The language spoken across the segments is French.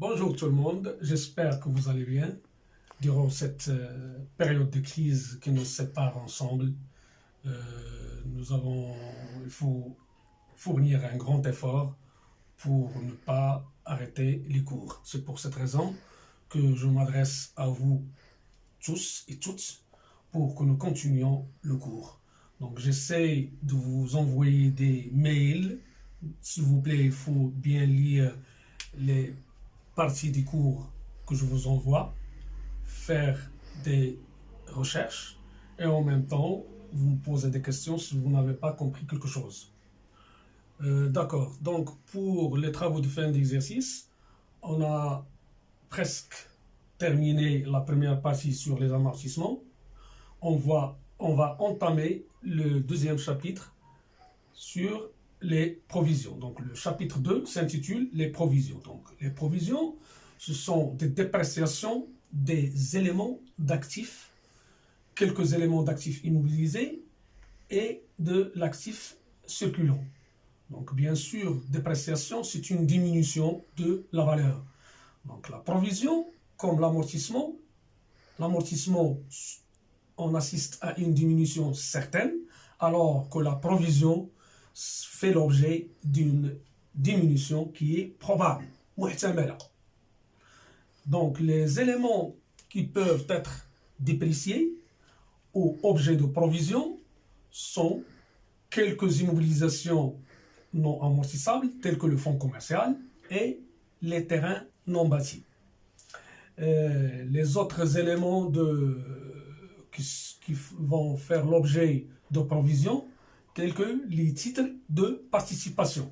Bonjour tout le monde, j'espère que vous allez bien durant cette période de crise qui nous sépare ensemble. Il faut fournir un grand effort pour ne pas arrêter les cours. C'est pour cette raison que je m'adresse à vous tous et toutes pour que nous continuions le cours. Donc j'essaie de vous envoyer des mails. S'il vous plaît, il faut bien lire les partie du cours que je vous envoie, faire des recherches et en même temps vous me posez des questions si vous n'avez pas compris quelque chose. D'accord, donc pour les travaux de fin d'exercice, on a presque terminé la première partie sur les amortissements. On va entamer le deuxième chapitre sur les provisions. Donc le chapitre 2 s'intitule les provisions. Donc les provisions, ce sont des dépréciations des éléments d'actifs, quelques éléments d'actifs immobilisés et de l'actif circulant. Donc bien sûr, dépréciation, c'est une diminution de la valeur. Donc la provision, comme l'amortissement, on assiste à une diminution certaine, alors que la provision fait l'objet d'une diminution qui est probable. Donc les éléments qui peuvent être dépréciés ou objets de provision sont quelques immobilisations non amortissables telles que le fonds commercial et les terrains non bâtis. Les autres éléments qui vont faire l'objet de provision tels que les titres de participation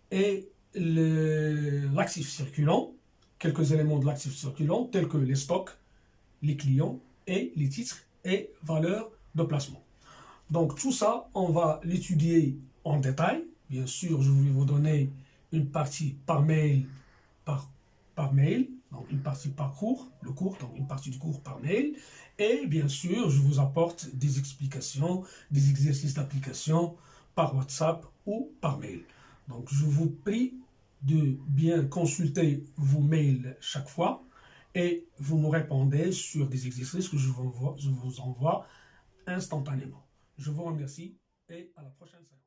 et l'actif circulant, quelques éléments de l'actif circulant tels que les stocks, les clients et les titres et valeurs de placement. Donc tout ça, on va l'étudier en détail. Bien sûr, je vais vous donner une partie par mail, par mail, donc une partie par cours, le cours, donc une partie du cours par mail. Et bien sûr, je vous apporte des explications, des exercices d'application par WhatsApp ou par mail. Donc je vous prie de bien consulter vos mails chaque fois et vous me répondez sur des exercices que je vous envoie instantanément. Je vous remercie et à la prochaine séance.